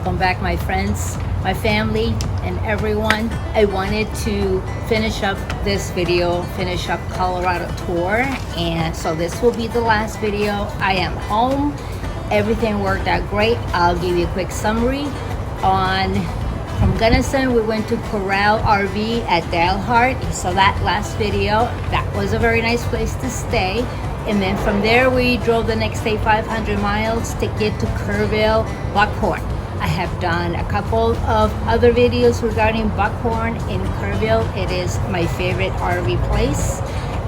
Welcome back, my friends, my family, and everyone. I wanted to finish up this video, finish up Colorado tour, and so this will be the last video. I am home. Everything worked out great. I'll give you a quick summary. From Gunnison, we went to Corral RV at Dalhart. So that last video, that was a very nice place to stay. And then from there, we drove the next day 500 miles to get to Kerrville, Buckhorn. I have done a couple of other videos regarding Buckhorn in Kerrville. It is my favorite RV place.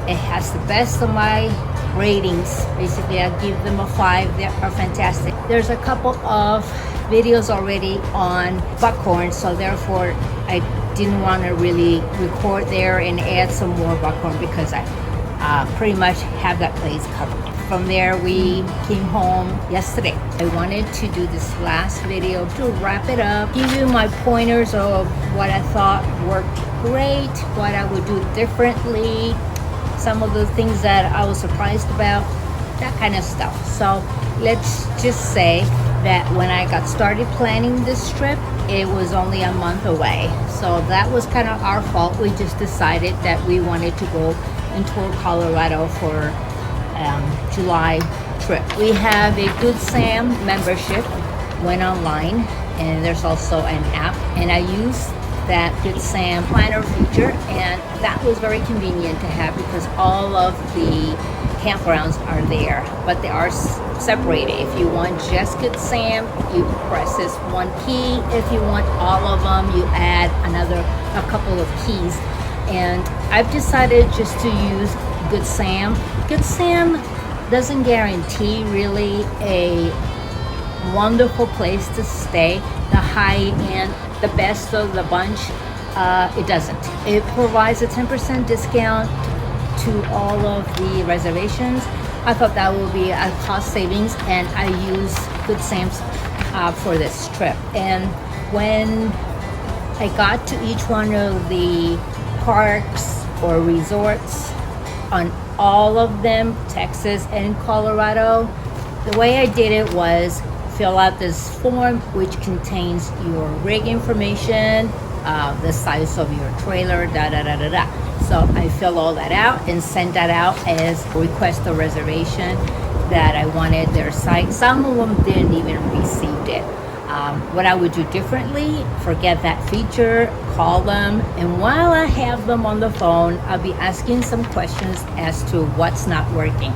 It has the best of my ratings. Basically, I give them a 5. They are fantastic. There's a couple of videos already on Buckhorn, so therefore I didn't want to really record there and add some more Buckhorn because I pretty much have that place covered. From there, we came home yesterday. I wanted to do this last video to wrap it up, give you my pointers of what I thought worked great, what I would do differently, some of the things that I was surprised about, that kind of stuff. So let's just say that when I got started planning this trip, it was only a month away. So that was kind of our fault. We just decided that we wanted to go and tour Colorado for July trip. We have a Good Sam membership, went online, and there's also an app, and I used that Good Sam planner feature, and that was very convenient to have because all of the campgrounds are there, but they are separated. If you want just Good Sam, you press this one key. If you want all of them, you add a couple of keys. And I've decided just to use Good Sam. Good Sam doesn't guarantee really a wonderful place to stay, the high end, the best of the bunch. It doesn't. It provides a 10% discount to all of the reservations. I thought that would be a cost savings, and I use Good Sam's for this trip. And when I got to each one of the parks or resorts, on all of them, Texas and Colorado, the way I did it was fill out this form which contains your rig information, the size of your trailer, So I fill all that out and send that out as request a reservation that I wanted their site. Some of them didn't even receive it. What I would do differently, forget that feature, call them, and while I have them on the phone, I'll be asking some questions as to what's not working.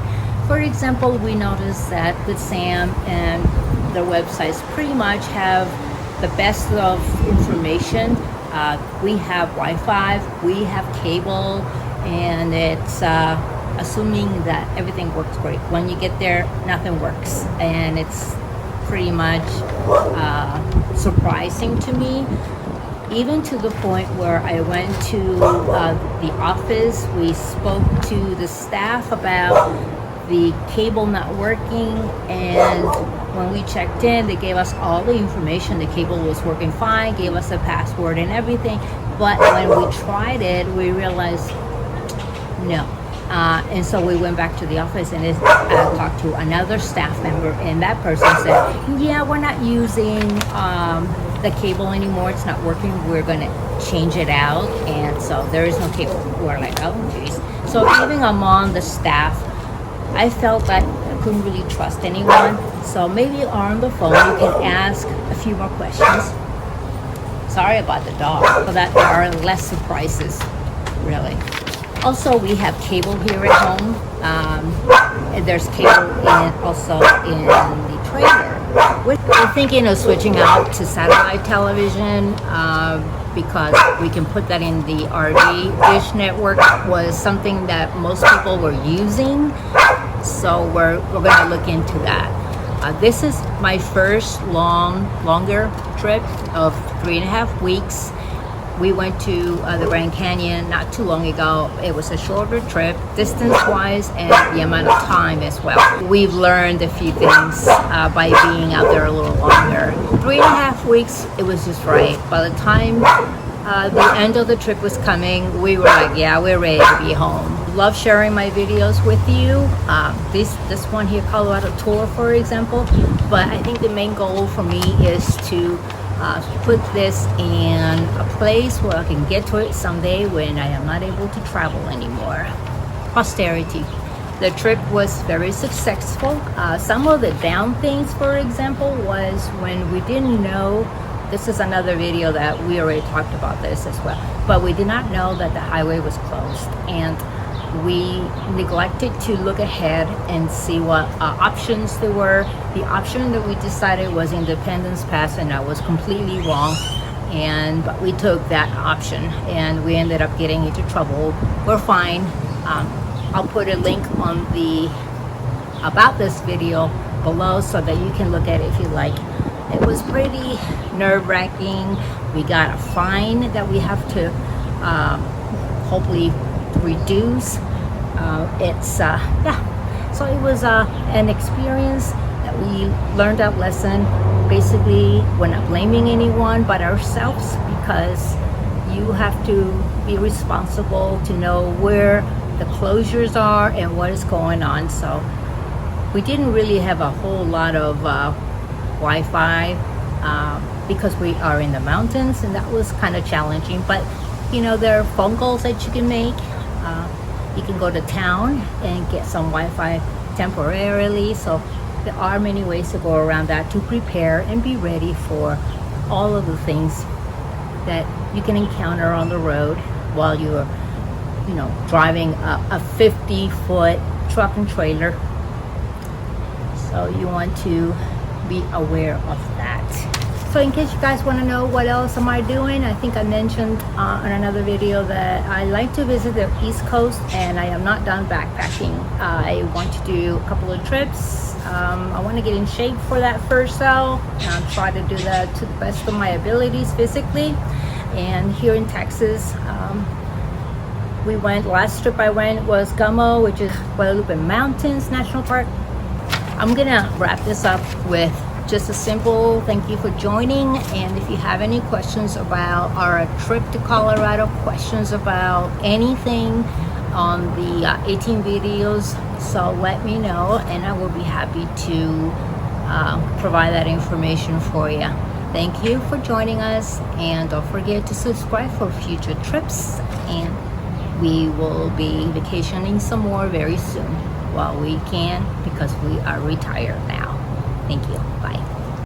For example, we noticed that Good Sam and their websites pretty much have the best of information. We have Wi-Fi, we have cable, and it's assuming that everything works great. When you get there, nothing works, and it's pretty much surprising to me, even to the point where I went to the office. We spoke to the staff about the cable not working, and when we checked in, they gave us all the information. The cable was working fine, gave us a password and everything, but when we tried it, we realized no. And so we went back to the office and talked to another staff member, and that person said, yeah, we're not using the cable anymore. It's not working. We're going to change it out. And so there is no cable. We're like, oh, geez. So even among the staff, I felt that I couldn't really trust anyone. So maybe on the phone, you can ask a few more questions. Sorry about the dog, so that there are less surprises, really. Also, we have cable here at home. There's cable also in the trailer. We're thinking of switching out to satellite television because we can put that in the RV. Dish Network was something that most people were using, so we're going to look into that. This is my first longer trip of 3.5 weeks. We went to the Grand Canyon not too long ago. It was a shorter trip, distance-wise, and the amount of time as well. We've learned a few things by being out there a little longer. 3.5 weeks, it was just right. By the time the end of the trip was coming, we were like, yeah, we're ready to be home. love sharing my videos with you. This one here, Colorado tour, for example. But I think the main goal for me is to put this in a place where I can get to it someday when I am not able to travel anymore. Posterity. The trip was very successful. Some of the down things, for example, was when we didn't know. This is another video that we already talked about this as well. But we did not know that the highway was closed, and we neglected to look ahead and see what options there were. The option that we decided was Independence Pass, and I was completely wrong. But we took that option, and we ended up getting into trouble. We're fine. I'll put a link on the about this video below so that you can look at it if you like. It was pretty nerve-wracking. We got a fine that we have to hopefully reduce. So it was an experience that we learned that lesson. Basically, we're not blaming anyone but ourselves, because you have to be responsible to know where the closures are and what is going on. So we didn't really have a whole lot of Wi-Fi because we are in the mountains, and that was kind of challenging. But you know, there are phone calls that you can make. You can go to town and get some Wi-Fi temporarily. So there are many ways to go around that to prepare and be ready for all of the things that you can encounter on the road while you're, you know, driving a 50-foot truck and trailer. So you want to be aware of that. So in case you guys want to know what else am I doing, I think I mentioned on another video that I like to visit the East Coast, and I am not done backpacking. I want to do a couple of trips. I want to get in shape for that first cell, and try to do that to the best of my abilities physically. And here in Texas, we went, last trip I went was Gummo, which is Guadalupe Mountains National Park. I'm gonna wrap this up with just a simple thank you for joining. And if you have any questions about our trip to Colorado, questions about anything on the 18 videos, so let me know, and I will be happy to provide that information for you. Thank you for joining us, and don't forget to subscribe for future trips, and we will be vacationing some more very soon while we can, because we are retired now. Thank you. Bye.